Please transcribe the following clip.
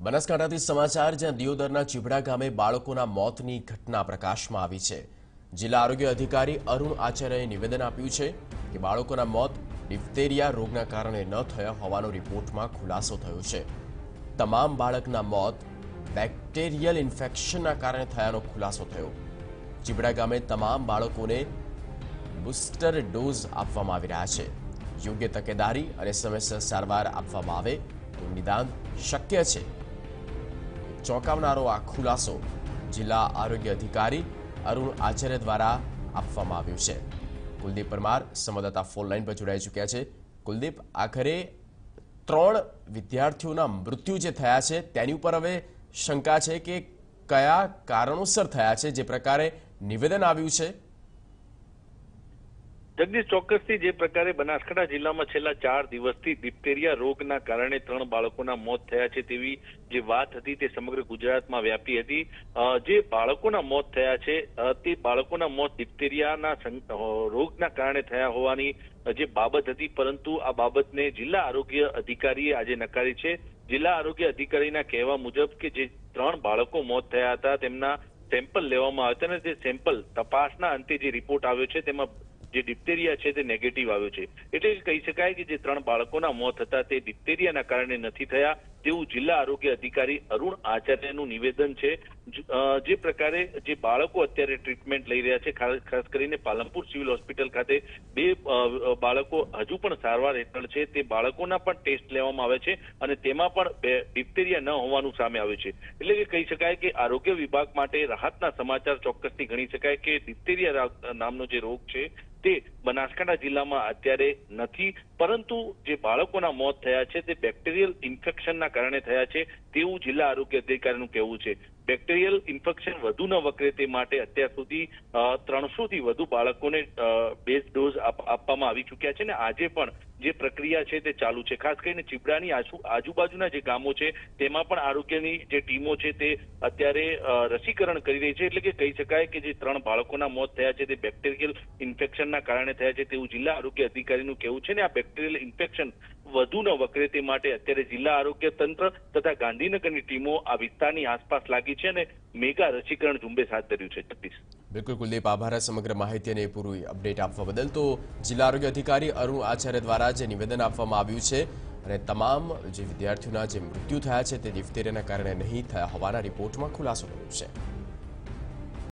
બનાસકાંઠાથી સમાચાર જ્યાં દિયોદરના ચીભડા ગામે બાળકોના મોતની ઘટના પ્રકાશમાં આવી છે। જિલ્લા આરોગ્ય અધિકારી અરુણ આચાર્યએ નિવેદન આપ્યું છે કે બાળકોના મોત ડિફ્થેરિયા રોગના કારણે ન થયા હોવાનો રિપોર્ટમાં ખુલાસો થયો છે। તમામ બાળકના મોત બેક્ટેરિયલ ઇન્ફેક્શનના કારણે થયાનો ખુલાસો થયો। ચીભડા ગામે તમામ બાળકોને બૂસ્ટર ડોઝ આપવામાં આવી રહ્યા છે। યોગ્ય તકેદારી અને સમયસર સારવાર આપવામાં આવે તો નિદાન શક્ય છે। ચોંકાવનારો આ ખુલાસો જિલ્લા આરોગ્ય અધિકારી અરુણ આચાર્ય દ્વારા આપવામાં આવ્યો છે। કુલદીપ પરમાર સંવાદદાતા ફોન લાઈન પર જોડાઈ ચૂક્યા છે। કુલદીપ, આખરે 3 વિદ્યાર્થીઓના મૃત્યુ જે થયા છે તેની ઉપર હવે શંકા છે કે કયા કારણોસર થયા છે, જે પ્રકારે નિવેદન આવ્યું છે। જગદીશ, ચોક્કસથી જે પ્રકારે બનાસકાંઠા જિલ્લામાં છેલ્લા 4 દિવસથી ડિપ્થેરિયા રોગના કારણે 3 બાળકોના મોત થયા છે તેવી જે વાત હતી તે સમગ્ર ગુજરાતમાં વ્યાપી હતી। જે બાળકોના મોત થયા છે તે બાળકોના મોત ડિપ્થેરિયાના રોગના કારણે થયા હોવાની જે બાબત હતી, પરંતુ આ બાબતને જિલ્લા આરોગ્ય અધિકારીએ આજે નકારી છે। જિલ્લા આરોગ્ય અધિકારીના કહેવા મુજબ કે જે 3 બાળકો મોત થયા હતા તેમના સેમ્પલ લેવામાં આવ્યા હતા અને તે સેમ્પલ તપાસના અંતે જે રિપોર્ટ આવ્યો છે તેમાં જે ડિપ્થેરિયા છે તે નેગેટિવ આવ્યો છે। એટલે કહી શકાય કે જે 3 બાળકોના મોત હતા તે ડિપ્થેરિયાના કારણે નથી થયા તેવું જિલ્લા આરોગ્ય અધિકારી અરુણ આચાર્યનું નિવેદન છે। જે પ્રકારે જે બાળકો અત્યારે ટ્રીટમેન્ટ લઈ રહ્યા છે, ખાસ કરીને પાલનપુર સિવિલ હોસ્પિટલ ખાતે 2 બાળકો હજુ પણ સારવાર હેઠળ છે, તે બાળકોના પણ ટેસ્ટ લેવામાં આવે છે અને તેમાં પણ ડિપ્થેરિયા ન હોવાનું સામે આવ્યું છે। એટલે કે કહી શકાય કે આરોગ્ય વિભાગ માટે રાહતના સમાચાર ચોક્કસથી ગણી શકાય કે ડિપ્થેરિયા નામનો જે રોગ છે તે બનાસકાંઠા જિલ્લામાં અત્યારે નથી, પરંતુ જે બાળકોના મોત થયા છે તે બેક્ટેરિયલ ઇન્ફેક્શનના કારણે થયા છે તેવું જિલ્લા આરોગ્ય અધિકારીનું કહેવું છે। બેક્ટેરિયલ ઇન્ફેક્શન વધુ ન વકરે તે માટે અત્યાર સુધી 300 થી વધુ બાળકોને બેઝ ડોઝ આપવામાં આવી ચૂક્યા છે અને આજે પણ જે પ્રક્રિયા છે તે ચાલુ છે। ખાસ કરીને ચીભડાની આજુબાજુના જે ગામો છે તેમાં પણ આરોગ્યની જે ટીમો છે તે અત્યારે રસીકરણ કરી રહી છે। એટલે કે કહી શકાય કે જે 3 બાળકોના મોત થયા છે તે બેક્ટેરિયલ ઇન્ફેક્શનના કારણે થયા છે તેવું જિલ્લા આરોગ્ય અધિકારીનું કહેવું છે ને આ બેક્ટેરિયલ ઇન્ફેક્શન વધુ ન વકરે તે માટે અત્યારે જિલ્લા આરોગ્ય તંત્ર તથા ગાંધીનગરની ટીમો આ વિસ્તારની આસપાસ લાગી છે અને મેગા રસીકરણ ઝુંબેશ હાથ ધર્યું છે। જગદીશ, બિલકુલ કુલદીપ, આભાર સમગ્ર માહિતી અને પૂરી અપડેટ આપવા બદલ। તો જિલ્લા આરોગ્ય અધિકારી અરુણ આચાર્ય દ્વારા જે નિવેદન આપવામાં આવ્યું છે અને તમામ જે વિદ્યાર્થીઓના જે મૃત્યુ થયા છે તે ડિફ્થેરિયાના કારણે નહીં થયા હોવાના રિપોર્ટમાં ખુલાસો કર્યો છે।